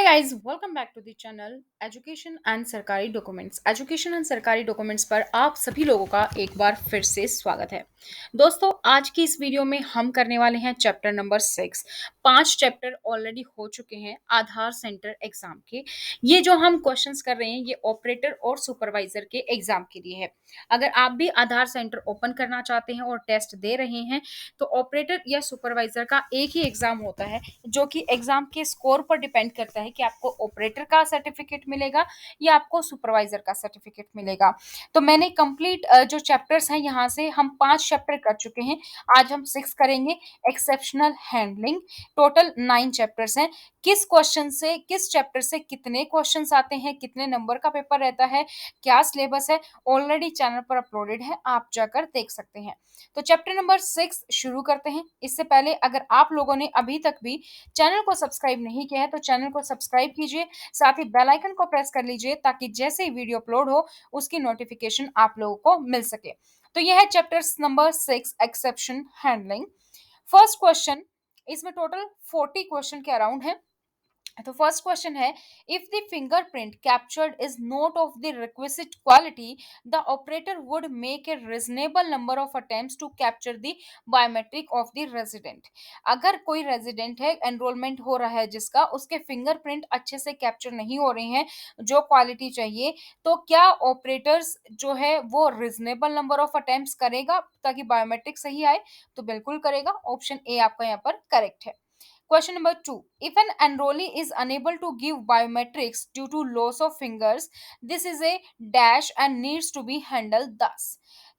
Hey guys, welcome back to the channel education and सरकारी documents. Education and सरकारी documents पर आप सभी लोगों का एक बार फिर से स्वागत है। दोस्तों, आज की इस वीडियो में हम करने वाले हैं चैप्टर नंबर 6। 5 चैप्टर ऑलरेडी हो चुके हैं आधार सेंटर एग्जाम के। ये जो हम क्वेश्चंस कर रहे हैं ये ऑपरेटर और सुपरवाइजर के एग्जाम के लिए है। अगर आप भी आधार सेंटर ओपन करना चाहते हैं और टेस्ट दे रहे हैं तो ऑपरेटर या सुपरवाइजर का एक ही एग्जाम होता है, जो कि एग्जाम के स्कोर पर डिपेंड करता है कि आपको ऑपरेटर का सर्टिफिकेट मिलेगा या आपको सुपरवाइजर का सर्टिफिकेट मिलेगा। तो मैंने कंप्लीट जो चैप्टर्स हैं यहाँ से हम 5 चैप्टर कर चुके हैं। आज हम 6 करेंगे, एक्सेप्शनल हैंडलिंग। टोटल 9 चैप्टर्स हैं। किस क्वेश्चन से, किस चैप्टर से कितने क्वेश्चंस आते हैं, कितने नंबर का पेपर रहता है, क्या सिलेबस है, ऑलरेडी चैनल पर अपलोडेड है, आप जाकर देख सकते हैं। तो चैप्टर नंबर 6 शुरू करते हैं। इससे पहले अगर आप लोगों ने अभी तक भी चैनल को सब्सक्राइब नहीं किया है तो चैनल को सब्सक्राइब कीजिए, साथ ही बेल आइकन को प्रेस कर लीजिए ताकि जैसे ही वीडियो अपलोड हो उसकी नोटिफिकेशन आप लोगों को मिल सके। तो यह है chapters number 6, exception handling. First question, इसमें टोटल 40 क्वेश्चन के अराउंड है। तो फर्स्ट क्वेश्चन है, if the fingerprint captured is not of the requisite quality the operator would make a reasonable number of attempts to capture the biometric of the resident. अगर कोई resident है, enrolment हो रहा है जिसका, उसके फिंगरप्रिंट अच्छे से कैप्चर नहीं हो रहे हैं जो क्वालिटी चाहिए, तो क्या ऑपरेटर्स जो है वो रीजनेबल नंबर ऑफ अटेम्प्ट्स करेगा ताकि बायोमेट्रिक सही आए? तो बिल्कुल करेगा। ऑप्शन ए आपका यहाँ पर करेक्ट है। Question number 2. If an enrollee is unable to give biometrics due to loss of fingers, this is a dash and needs to be handled thus.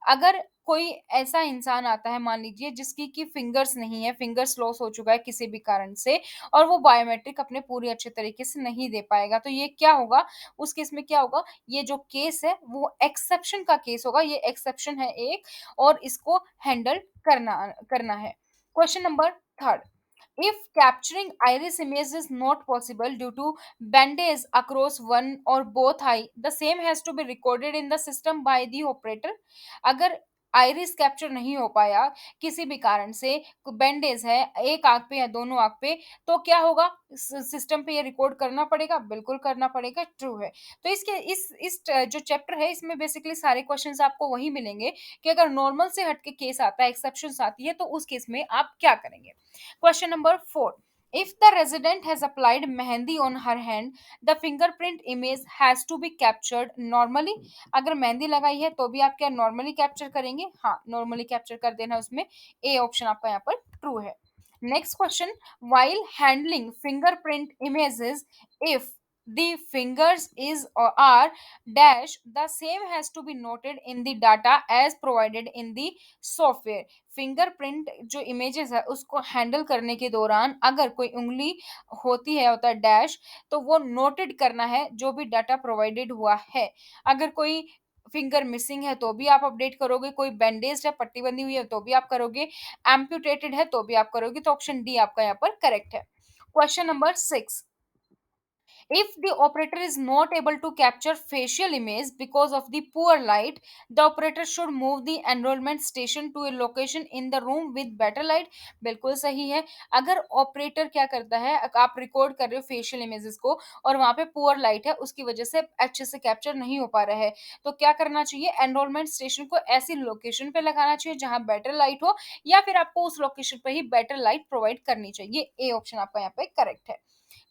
अगर कोई ऐसा इंसान आता है, मान लीजिए जिसकी की फिंगर्स नहीं है, फिंगर्स लॉस हो चुका है किसी भी कारण से, और वो बायोमेट्रिक अपने पूरी अच्छे तरीके से नहीं दे पाएगा, तो ये क्या होगा? उस केस में क्या होगा? ये जो केस है वो एक्सेप्शन का केस होगा। ये एक्सेप्शन है एक, और इसको हैंडल करना करना है। Question number third, if capturing iris image is not possible due to bandage across one or both eye, the same has to be recorded in the system by the operator. अगर iris capture नहीं हो पाया किसी भी कारण से, bandage है एक आंख पे या दोनों आंख पे, तो क्या होगा? सिस्टम पे ये रिकॉर्ड करना पड़ेगा, बिल्कुल करना पड़ेगा, ट्रू है। तो इसके जो चैप्टर है इसमें बेसिकली सारे क्वेश्चंस आपको वही मिलेंगे कि अगर नॉर्मल से हटके केस आता है, एक्सेप्शंस आती है, तो उस केस में आप क्या करेंगे। Question number 4. If the resident has applied mehendi on her hand, the fingerprint image has to be captured normally. अगर मेहंदी लगाई है तो भी आप क्या नॉर्मली कैप्चर करेंगे? हाँ, नॉर्मली कैप्चर कर देना उसमें। ए ऑप्शन आपका यहाँ पर ट्रू है। Next question, while handling fingerprint images, if the fingers is or are dash, the same has to be noted in the data as provided in the software. Fingerprint जो images है उसको handle करने के दौरान अगर कोई उंगली होती है, होता है डैश, तो वो नोटेड करना है जो भी डाटा प्रोवाइडेड हुआ है। अगर कोई फिंगर मिसिंग है तो भी आप अपडेट करोगे, कोई बैंडेज है, पट्टी बंधी हुई है तो भी आप करोगे, एम्प्यूटेटेड है तो भी आप करोगे। तो ऑप्शन डी आपका यहाँ पर करेक्ट है। Question number 6, if the operator is not able to capture facial image because of the poor light, the operator should move the enrollment station to a location in the room with better light. बिल्कुल सही है। अगर operator क्या करता है, आप record कर रहे हो फेशियल इमेजेस को और वहां पे पुअर लाइट है, उसकी वजह से अच्छे से कैप्चर नहीं हो पा रहा है, तो क्या करना चाहिए? एनरोलमेंट स्टेशन को ऐसी लोकेशन पे लगाना चाहिए जहां बेटर लाइट हो, या फिर आपको उस लोकेशन पे ही बेटर लाइट प्रोवाइड करनी चाहिए। ए ऑप्शन आपका यहाँ पे करेक्ट है।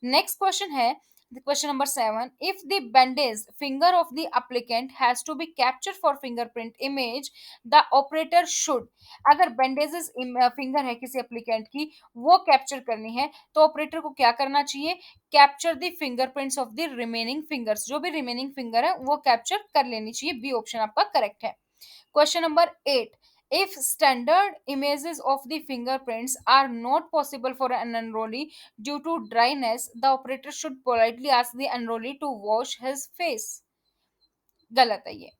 नेक्स्ट क्वेश्चन है, the question number 7. If the bandage finger of the applicant has to be captured for fingerprint image, the operator should. अगर bandages फिंगर है किसी एप्लीकेंट की, वो कैप्चर करनी है, तो ऑपरेटर को क्या करना चाहिए? Capture the fingerprints of the remaining fingers, जो भी रिमेनिंग फिंगर है वो कैप्चर कर लेनी चाहिए। बी ऑप्शन आपका करेक्ट है। Question number 8. If standard images of the fingerprints are not possible for an enrollee due to dryness, the operator should politely ask the enrollee to wash his face. गलत है ये।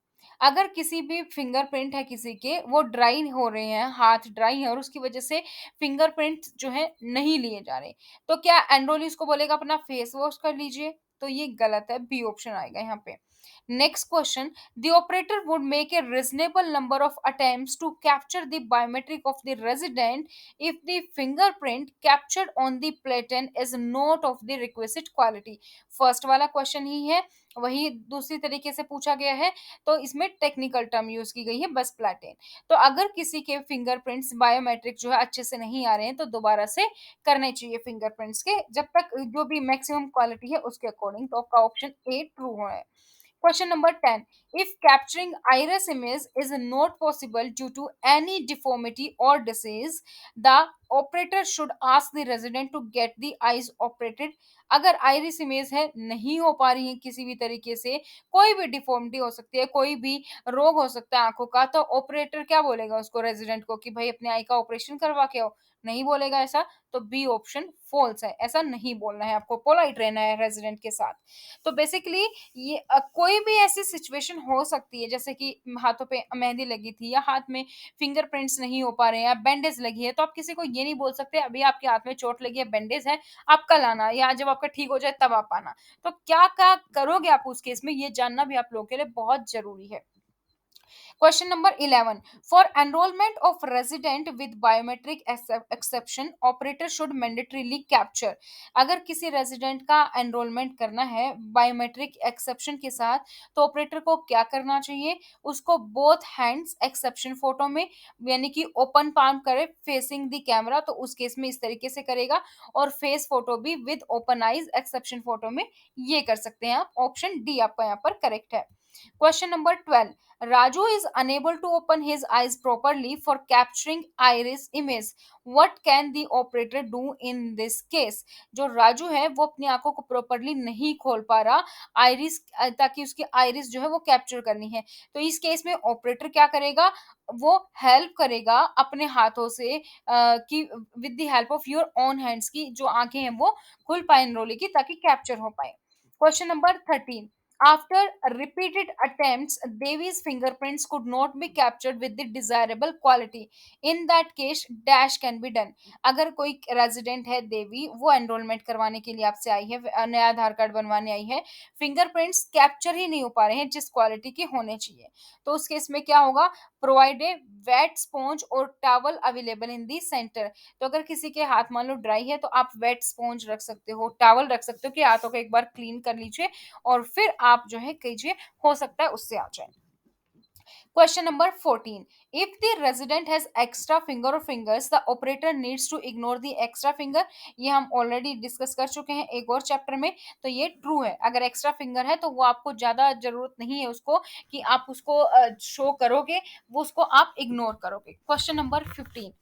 अगर किसी भी fingerprint है किसी के, वो ड्राई हो रहे हैं, हाथ ड्राई है और उसकी वजह से फिंगरप्रिंट जो है नहीं लिए जा रहे, तो क्या एनरोली उसको बोलेगा अपना फेस वॉश कर लीजिए? तो ये गलत है। बी ऑप्शन आएगा यहाँ पे। Next question. The operator would make a reasonable number of attempts to capture the biometric of the resident if the fingerprint captured on the platen is not of the requisite quality. First वाला question ही है, वही दूसरी तरीके से पूछा गया है। तो इसमें टेक्निकल टर्म यूज की गई है, बस प्लेटेन। तो अगर किसी के फिंगरप्रिंट्स बायोमेट्रिक जो है अच्छे से नहीं आ रहे हैं तो दोबारा से करने चाहिए फिंगरप्रिंट्स के, जब तक जो भी मैक्सिमम क्वालिटी है उसके अकॉर्डिंग। तो आपका ऑप्शन ए ट्रू है। Question number 10. If capturing iris image is not possible due to any deformity or disease, the operator should ask the resident to get the eyes operated. अगर iris image है नहीं हो पा रही है किसी भी तरीके से, कोई भी डिफॉर्मिटी हो सकती है, कोई भी रोग हो सकता है आंखों का, तो ऑपरेटर क्या बोलेगा उसको, रेजिडेंट को, कि भाई अपने आई का ऑपरेशन करवा के आओ? नहीं बोलेगा ऐसा। तो बी ऑप्शन फॉल्स है, ऐसा नहीं बोलना है आपको, पोलाइट रहना है रेजिडेंट के साथ। तो बेसिकली ये कोई भी ऐसी सिचुएशन हो सकती है, जैसे कि हाथों पे मेहंदी लगी थी या हाथ में फिंगरप्रिंट्स नहीं हो पा रहे हैं या बैंडेज लगी है, तो आप किसी को ये नहीं बोल सकते अभी आपके हाथ में चोट लगी है, बैंडेज है, आप कल आना या जब आपका ठीक हो जाए तब आप आना। तो क्या क्या करोगे आप उस केस में, ये जानना भी आप लोगों के लिए बहुत जरूरी है। Question number 11. For enrollment of resident with biometric exception, operator should mandatorily capture. अगर किसी रेजिडेंट का एनरोलमेंट करना है बायोमेट्रिक एक्सेप्शन के साथ, तो ऑपरेटर को क्या करना चाहिए, उसको बोथ हैंड्स एक्सेप्शन फोटो में, यानी कि ओपन पाम करे फेसिंग द कैमरा, तो उस केस में इस तरीके से करेगा। और फेस फोटो भी with open eyes exception photo में ये कर सकते हैं आप। ऑप्शन डी आपका यहाँ पर करेक्ट है। Question number 12. Raju is unable to open his eyes properly for capturing iris image. What can the operator do in this case? जो राजू है वो अपनी आंखों को प्रॉपरली नहीं खोल पा रहा आइरिस, ताकि उसकी आइरिस जो है वो कैप्चर करनी है। तो इस केस में ऑपरेटर क्या करेगा, वो हेल्प करेगा अपने हाथों से, कि with the help of your own hands की जो आंखें हैं वो खुल पाए एनरोली की, ताकि कैप्चर हो पाए। Question number 13. After repeated attempts, Devi's fingerprints could not be captured with the desirable quality. In that case, dash can be done. अगर कोई रेजिडेंट है देवी, वो एनरोलमेंट करवाने के लिए आपसे आई है, नया आधार कार्ड बनवाने आई है, फिंगरप्रिंट्स कैप्चर ही नहीं हो पा रहे हैं जिस क्वालिटी के होने चाहिए, तो उस केस में क्या होगा, प्रोवाइड ए वेट स्पॉन्ज और towel available in the centre. तो अगर किसी के हाथ मान लो ड्राई है तो आप वेट स्पॉन्ज रख सकते हो, टॉवल रख सकते हो कि हाथों को एक बार क्लीन कर लीजिए और फिर आप जो है कीजिए, हो सकता है उससे आ जाए। Question number 14. If the resident has extra finger or fingers, the operator needs to ignore the extra finger. ये हम ऑलरेडी डिस्कस कर चुके हैं एक और चैप्टर में। तो ये ट्रू है, अगर एक्स्ट्रा फिंगर है तो वो आपको ज्यादा जरूरत नहीं है उसको कि आप उसको शो करोगे, वो उसको आप इग्नोर करोगे। Question number 15.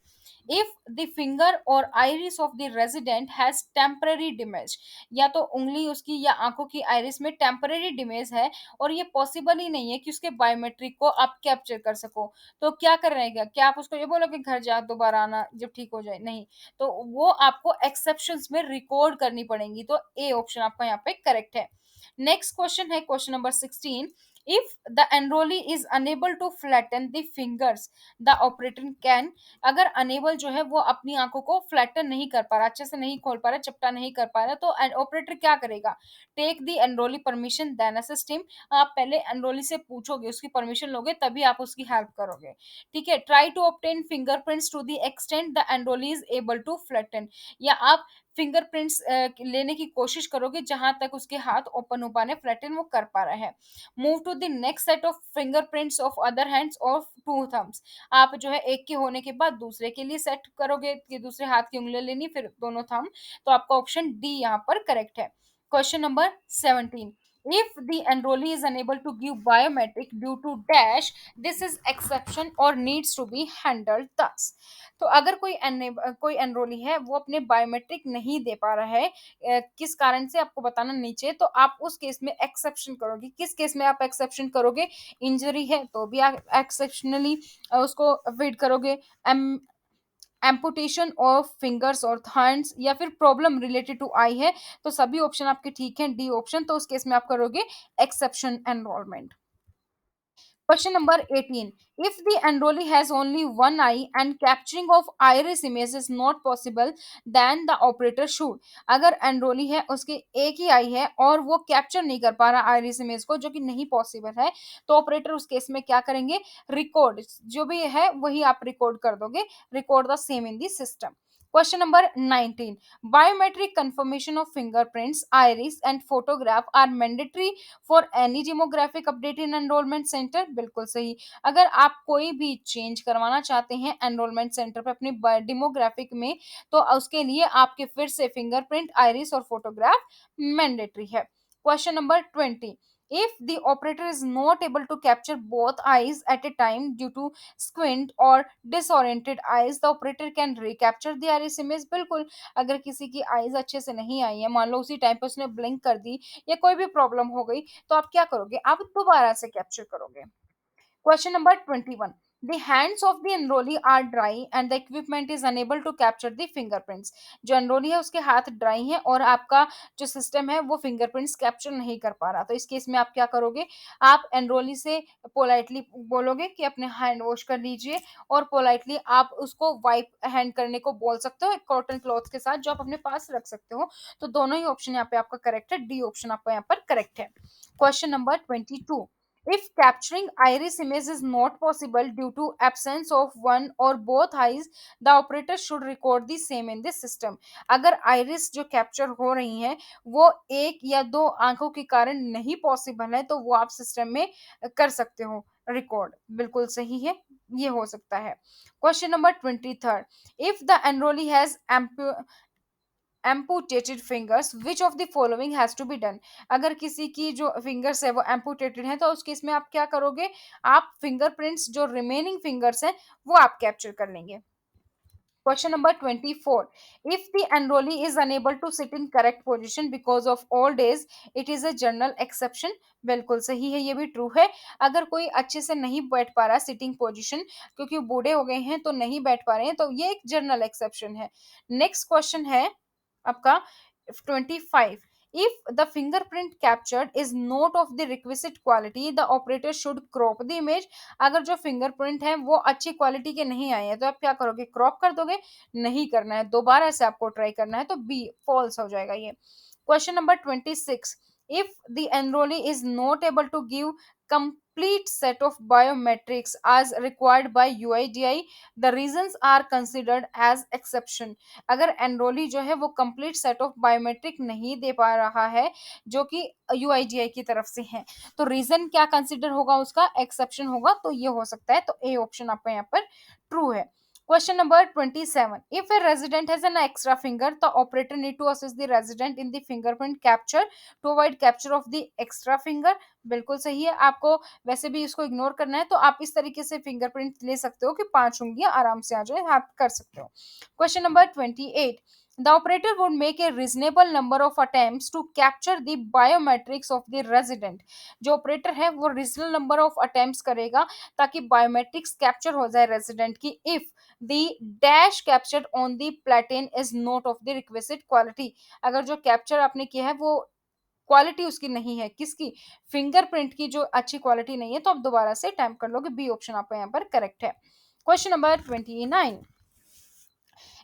If the finger or iris of the resident has temporary damage, या तो उंगली उसकी या आंखों की आइरिस में टेम्पररी डैमेज है और ये पॉसिबल ही नहीं है कि उसके बायोमेट्रिक को आप कैप्चर कर सको, तो क्या कर रहेगा, क्या आप उसको ये बोलोगे घर जा दोबारा आना जब ठीक हो जाए, नहीं। तो वो आपको एक्सेप्शंस में रिकॉर्ड करनी पड़ेंगी, तो ए ऑप्शन आपका यहाँ पे करेक्ट है। नेक्स्ट क्वेश्चन है question number 16. If the enrollee is unable to flatten the fingers, the operator can. अगर अनेबल जो है वो अपनी आंखों को फ्लैटन नहीं कर पा रहा, अच्छे से नहीं खोल पा रहा, चपटा नहीं कर पा रहा, तो ऑपरेटर क्या करेगा, take the enrollee permission then assist him. आप पहले एनरोली से पूछोगे, उसकी परमिशन लोगे, तभी आप उसकी हेल्प करोगे। ठीक है। Try to obtain fingerprints to the extent the enrollee is able to flatten, या आप फिंगरप्रिंट्स लेने की कोशिश करोगे जहां तक उसके हाथ ओपन हो पा रहे, फ्लैटन वो कर पा रहा है। Move to the next set of fingerprints of other hands और टू थम्स। आप जो है एक के होने के बाद दूसरे के लिए सेट करोगे कि दूसरे हाथ की उंगलियां लेनी, फिर दोनों थंब। तो आपका ऑप्शन डी यहाँ पर करेक्ट है। Question number 17. If the enrollee is unable to give biometric due to dash, this is exception or needs to be handled thus. तो अगर कोई एनरोली है वो अपने बायोमेट्रिक नहीं दे पा रहा है, किस कारण से आपको बताना नीचे, तो आप उस केस में एक्सेप्शन करोगे। किस केस में आप एक्सेप्शन करोगे, इंजरी है तो भी आप एक्सेप्शनली उसको वेट करोगे, एम्पुटेशन ऑफ फिंगर्स और हैंड्स, या फिर प्रॉब्लम रिलेटेड टू आई है, तो सभी ऑप्शन आपके ठीक हैं, डी ऑप्शन। तो उस केस में आप करोगे exception enrolment. Question number 18. If the enrollee has only one eye and capturing of iris image is not possible, then the operator should. अगर enrollee है उसके एक ही आई है और वो कैप्चर नहीं कर पा रहा आइरिस इमेज को, जो कि नहीं पॉसिबल है, तो ऑपरेटर उस केस में क्या करेंगे? रिकॉर्ड जो भी है वही आप रिकॉर्ड कर दोगे, record the same in the system. Question number 19. Biometric confirmation of fingerprints, iris, and photograph are mandatory for any demographic update in enrolment centre. बिल्कुल सही. अगर आप कोई भी चेंज करवाना चाहते हैं एनरोलमेंट सेंटर पे अपनी डेमोग्राफिक में, तो उसके लिए आपके फिर से फिंगरप्रिंट, आइरिस और फोटोग्राफ मैंडेटरी है. Question number 20. If the operator is not able to capture both eyes at a time due to squint or disoriented eyes, the operator can recapture the iris image. बिल्कुल. अगर किसी की eyes अच्छे से नहीं आई है, मान लो उसी टाइम पे उसने ब्लिंक कर दी या कोई भी प्रॉब्लम हो गई, तो आप क्या करोगे? आप दोबारा से कैप्चर करोगे. Question number 21. The hands of the enrollee are dry and the equipment is unable to capture the fingerprints. जो enrollee है उसके हाथ ड्राई हैं और आपका जो सिस्टम है वो फिंगरप्रिंट्स कैप्चर नहीं कर पा रहा, तो इस केस में आप क्या करोगे? आप एनरोली से पोलाइटली बोलोगे कि अपने हैंड वॉश कर लीजिए, और पोलाइटली आप उसको वाइप हैंड करने को बोल सकते हो एक कॉटन क्लॉथ के साथ, जो आप अपने पास रख सकते हो. तो दोनों ही ऑप्शन यहाँ पे आपका करेक्ट है. डी ऑप्शन आपका यहाँ पर करेक्ट है. Question number 22. If capturing iris image is not possible due to absence of one or both eyes, the operator should record the same in the system. अगर iris जो capture हो रही हैं वो एक या दो आंखों के कारण नहीं पॉसिबल है, तो वो आप सिस्टम में कर सकते हो रिकॉर्ड. बिल्कुल सही है, ये हो सकता है. Question number 23. If the enrollee has amputated fingers, which of the following has to be done? अगर किसी की जो फिंगर्स है वो एम्पूटेटेड है, तो उस केस में आप क्या करोगे? आप फिंगरप्रिंट्स जो रिमेनिंग फिंगर्स हैं वो आप कैप्चर कर लेंगे. Question number 24. If the enrollee is unable to sit in correct position because of old age, it is a general exception. बिल्कुल सही है, ये भी ट्रू है. अगर कोई अच्छे से नहीं बैठ पा रहा सिटिंग पोजीशन, क्योंकि बूढ़े हो गए हैं तो नहीं बैठ पा रहे हैं, तो ये एक जनरल एक्सेप्शन है. नेक्स्ट क्वेश्चन है आपका 25. If the fingerprint captured is not of the requisite quality, the operator should crop the image. अगर जो फिंगरप्रिंट है वो अच्छी क्वालिटी के नहीं आए हैं, तो आप क्या करोगे? क्रॉप कर दोगे? नहीं करना है, दोबारा से आपको ट्राई करना है, तो बी फॉल्स हो जाएगा ये. Question number 26. If the enrollee is not able to give complete set of biometrics as required by UIDI, the reasons are considered as exception. अगर एनरोली जो है वो कंप्लीट सेट ऑफ बायोमेट्रिक नहीं दे पा रहा है, जो कि यूआईडीआई की तरफ से है, तो रीजन क्या कंसिडर होगा? उसका एक्सेप्शन होगा, तो ये हो सकता है. तो ए ऑप्शन आपका यहाँ पर ट्रू है. Question number 27. If a resident has an extra finger, the operator need to assist the resident in the fingerprint capture to avoid capture of the extra finger. बिल्कुल सही है. आपको वैसे भी इसको इग्नोर करना है, तो आप इस तरीके से फिंगरप्रिंट ले सकते हो कि 5 उंगलियां आराम से आ जाए, आप कर सकते हो. Question number 28. The operator would make a reasonable number of attempts to capture the biometrics of the resident. जो ऑपरेटर है वो रीजनल नंबर ऑफ अटेम्प्ट्स करेगा ताकि बायोमेट्रिक्स कैप्चर हो जाए रेजिडेंट की, if the dash captured on the प्लेटिन is not of the requested quality. अगर जो कैप्चर आपने किया है वो क्वालिटी उसकी नहीं है, किसकी? फिंगरप्रिंट की जो अच्छी क्वालिटी नहीं है, तो आप दोबारा से टाइप कर लोगे. बी ऑप्शन आपका यहाँ पर करेक्ट है. Question number 29.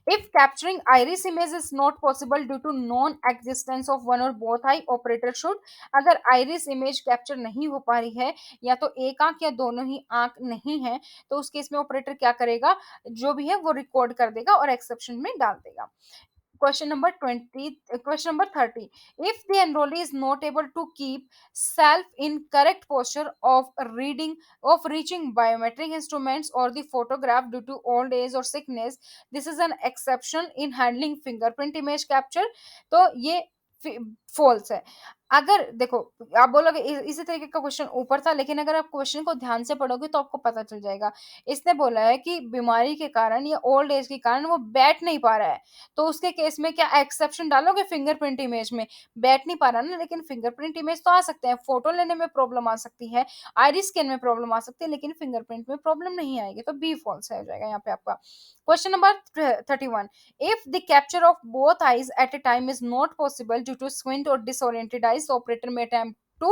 If capturing iris image is not possible due to non-existence of one or both eye, operator should. अगर iris image capture नहीं हो पा रही है, या तो एक आंख या दोनों ही आंख नहीं है, तो उस केस में ऑपरेटर क्या करेगा? जो भी है वो रिकॉर्ड कर देगा और एक्सेप्शन में डाल देगा. Question number 20. Question number 30. If the enrollee is not able to keep self in correct posture of reaching biometric instruments or the photograph due to old age or sickness, this is an exception in handling fingerprint image capture. तो ये false है. अगर देखो, आप बोलोगे इसी तरीके का क्वेश्चन ऊपर था, लेकिन अगर आप क्वेश्चन को ध्यान से पढ़ोगे तो आपको पता चल जाएगा. इसने बोला है कि बीमारी के कारण या ओल्ड एज के कारण वो बैठ नहीं पा रहा है, तो उसके केस में क्या एक्सेप्शन डालोगे? फिंगरप्रिंट इमेज में बैठ नहीं पा रहा ना, लेकिन फिंगरप्रिंट इमेज तो आ सकते हैं, फोटो लेने में प्रॉब्लम आ सकती है, आइरिस स्कैन में प्रॉब्लम आ सकती है, लेकिन फिंगरप्रिंट में प्रॉब्लम नहीं आएगी, तो बी फॉल्स हो जाएगा यहाँ पे आपका. Question number 31. If the capture of both eyes at a time is not possible due to squint or disoriented eyes, the operator may attempt to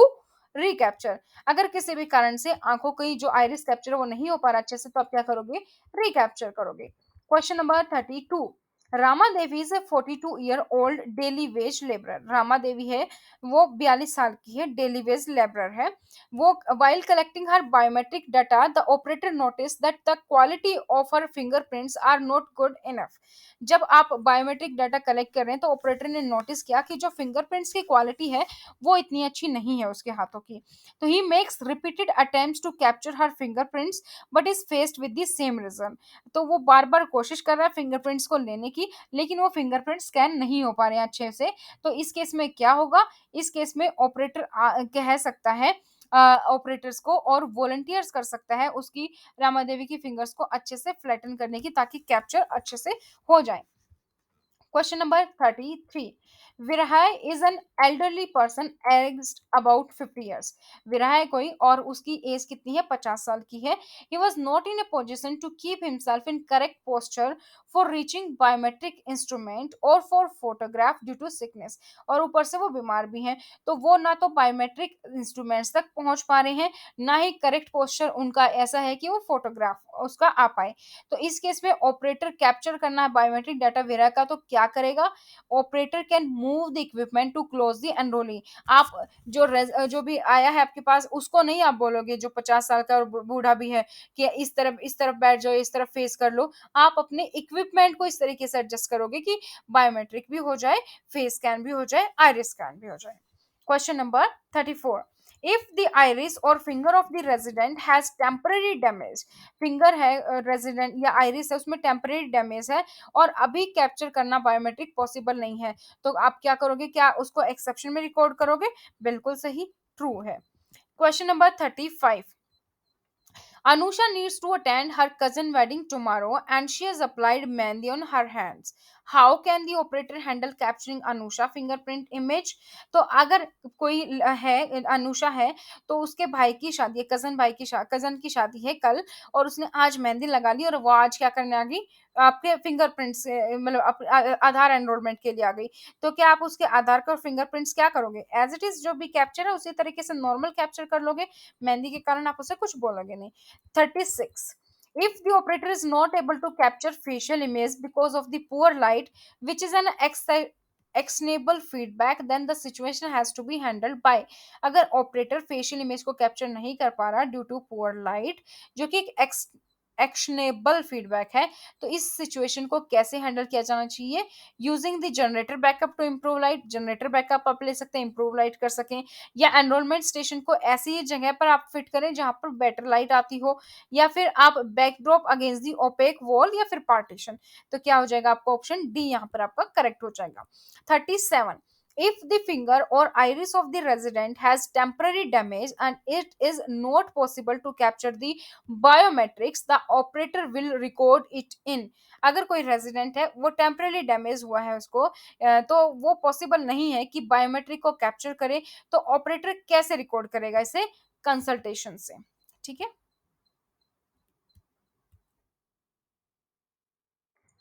recapture. अगर किसी भी कारण से आंखों की जो आइरिस कैप्चर वो नहीं हो पा रहा अच्छे से, तो आप क्या करोगे, रिकैप्चर करोगे। Question number 32, Rama Devi is a 42 year old daily wage labourer. Rama Devi है वो 42 साल की है, डेली वेज लेबरर है वो। While collecting her biometric data the operator notice that the quality of her fingerprints are not good enough. जब आप बायोमेट्रिक डाटा कलेक्ट कर रहे हैं तो ऑपरेटर ने नोटिस किया कि जो फिंगरप्रिंट्स की क्वालिटी है वो इतनी अच्छी नहीं है उसके हाथों की। तो he makes repeated attempts to capture her fingerprints but is faced with the same reason. तो वो बार बार कोशिश कर रहा है फिंगरप्रिंट्स को लेने की, लेकिन वो फिंगरप्रिंट स्कैन नहीं हो पा रहे हैं अच्छे से। तो इस केस में क्या होगा, इस केस में ऑपरेटर कह सकता है ऑपरेटर्स को और वॉलंटियर्स कर सकता है उसकी रामा देवी की फिंगर्स को अच्छे से फ्लैटन करने की, ताकि कैप्चर अच्छे से हो जाए। Question number 33. Virahay is an elderly person aged about 50 years. विराय कोई और उसकी एज कितनी है, 50 साल की है। He was not in a position to keep himself in correct posture for reaching biometric instrument or for photograph due to sickness. और ऊपर से वो बीमार भी हैं, तो वो ना तो बायोमेट्रिक इंस्ट्रूमेंट्स तक पहुंच पा रहे हैं, ना ही करेक्ट पोस्चर उनका ऐसा है कि वो फोटोग्राफ उसका आ पाए। तो इस केस में ऑपरेटर कैप्चर करना है बायोमेट्रिक डाटा वेरा का, तो क्या करेगा, operator can move the equipment to close the enrollee. आप जो भी आया है आपके पास उसको नहीं आप बोलोगे, जो 50 साल का और बूढ़ा भी है, कि इस तरफ बैठ जाओ, इस तरफ फेस कर लो। आप अपने इक्विपमेंट को इस तरीके से एडजस्ट करोगे कि बायोमेट्रिक भी हो जाए, फेस स्कैन भी हो जाए, आइरिस स्कैन भी हो जाए। Question number 34, if the iris or finger of the resident has temporary damage, finger है रेजिडेंट या आइरिस है उसमें टेम्परेरी डैमेज है और अभी कैप्चर करना बायोमेट्रिक पॉसिबल नहीं है, तो आप क्या करोगे, क्या उसको एक्सेप्शन में रिकॉर्ड करोगे, बिल्कुल सही, ट्रू है। Question number 35, Anusha needs to attend her cousin wedding tomorrow and she has applied mehndi on her hands. How can the operator handle capturing Anusha fingerprint image? तो अगर कोई है अनुषा है तो उसके भाई की शादी है, कजन भाई की कजन की शादी है कल, और उसने आज मेहंदी लगा ली और वो आज क्या करने आ गई, आपके फिंगरप्रिंट से मतलब आधार एनरोलमेंट के लिए आ गई। तो क्या आप उसके आधार का फिंगरप्रिंट्स क्या करोगे, एज इट इज जो भी कैप्चर है उसी तरीके से नॉर्मल कैप्चर कर लोगे, मेहंदी के कारण आप उसे कुछ बोलोगे नहीं। 36, if the operator is not able to capture facial image because of the poor light, which is an actionable feedback, then the situation has to be handled by। अगर ऑपरेटर फेशियल इमेज को capture नहीं कर पा रहा due to poor light, जो कि एक actionable feedback है, तो इस सिचुएशन को कैसे हैंडल किया जाना चाहिए, using the generator backup to improve light. Generator backup आप ले सकते हैं, इम्प्रूव लाइट कर सकें, या एनरोलमेंट स्टेशन को ऐसी जगह पर आप फिट करें जहां पर बेटर लाइट आती हो, या फिर आप backdrop against the opaque wall या फिर पार्टीशन। तो क्या हो जाएगा, आपका ऑप्शन डी यहाँ पर आपका करेक्ट हो जाएगा। 37, if the finger or iris of the resident has temporary damage and it is not possible to capture the biometrics, the operator will record it in। अगर कोई रेजिडेंट है वो टेम्पररी डैमेज हुआ है उसको तो वो पॉसिबल नहीं है कि बायोमेट्रिक को कैप्चर करे, तो ऑपरेटर कैसे रिकॉर्ड करेगा इसे, कंसल्टेशन से। ठीक है,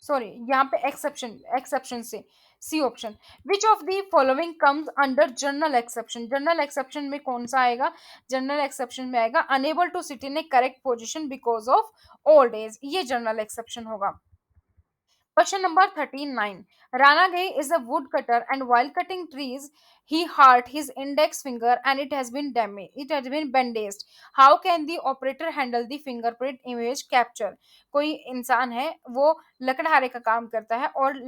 सॉरी यहाँ पे एक्सेप्शन एक्सेप्शन से, C option. Which of the following comes under general exception, general exception में कौन सा आएगा, जनरल एक्सेप्शन में आएगा unable to sit in a correct position because of old age, ये जनरल एक्सेप्शन होगा। Question number 39. Ranagay is a woodcutter and while cutting trees, he hurt his index finger and it has been damaged. It has been bandaged. How can the operator handle the fingerprint image capture? कोई इंसान है वो लकड़हारे का काम करता है और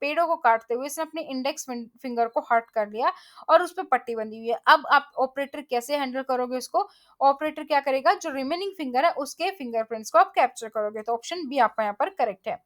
पेड़ों को काटते हुए इसने अपने इंडेक्स फिंगर को हर्ट कर लिया और उस पर पट्टी बंधी हुई है। अब आप ऑपरेटर कैसे हैंडल करोगे उसको, ऑपरेटर क्या करेगा, जो रिमेनिंग फिंगर है उसके फिंगरप्रिंट्स को आप कैप्चर करोगे। तो ऑप्शन बी आपका यहाँ पर करेक्ट है।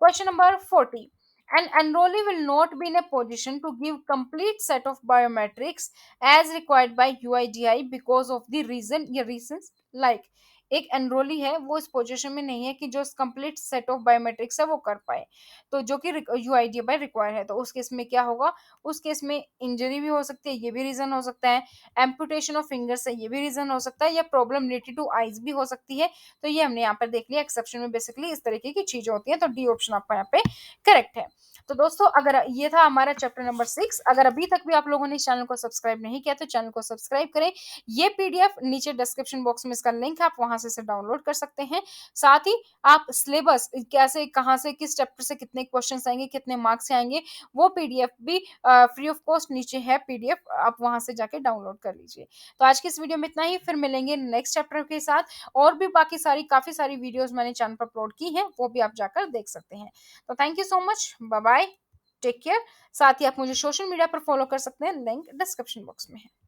Question number 40. An enrollee will not be in a position to give complete set of biometrics as required by UIDI because of the reasons like एक एनरोली है वो इस पोजीशन में नहीं है कि जो कंप्लीट सेट ऑफ बायोमेट्रिक्स है वो कर पाए, तो जो कि यूआईडीएआई रिक्वायर है, तो उस केस में क्या होगा, उस केस में इंजरी भी हो सकती है, ये भी रीजन हो सकता है, एम्पुटेशन ऑफ फिंगर्स है ये भी रीजन हो सकता है, या प्रॉब्लम रिलेटेड टू आईज भी हो सकती है। तो ये हमने यहाँ पर देख लिया, एक्सेप्शन में बेसिकली इस तरीके की चीजें होती हैं, तो डी ऑप्शन आपका यहाँ पे करेक्ट है। तो दोस्तों अगर ये था हमारा चैप्टर नंबर 6, अगर अभी तक भी आप लोगों ने इस चैनल को सब्सक्राइब नहीं किया तो चैनल को सब्सक्राइब करें। ये पीडीएफ नीचे डिस्क्रिप्शन बॉक्स में इसका लिंक है, आप वहां से इसे डाउनलोड कर सकते हैं। साथ ही आप सिलेबस कैसे, कहाँ से, किस चैप्टर से कितने क्वेश्चन आएंगे, कितने मार्क्स आएंगे, वो पीडीएफ भी फ्री ऑफ कॉस्ट नीचे है पीडीएफ, आप वहां से जाके डाउनलोड कर लीजिए। तो आज की इस वीडियो में इतना ही, फिर मिलेंगे नेक्स्ट चैप्टर के साथ। और भी बाकी सारी काफी सारी वीडियोस मैंने चैनल पर अपलोड की हैं, वो भी आप जाकर देख सकते हैं। तो thank you so much, bye bye, take care. साथ ही आप मुझे सोशल मीडिया पर फॉलो कर सकते हैं, लिंक डिस्क्रिप्शन बॉक्स में है।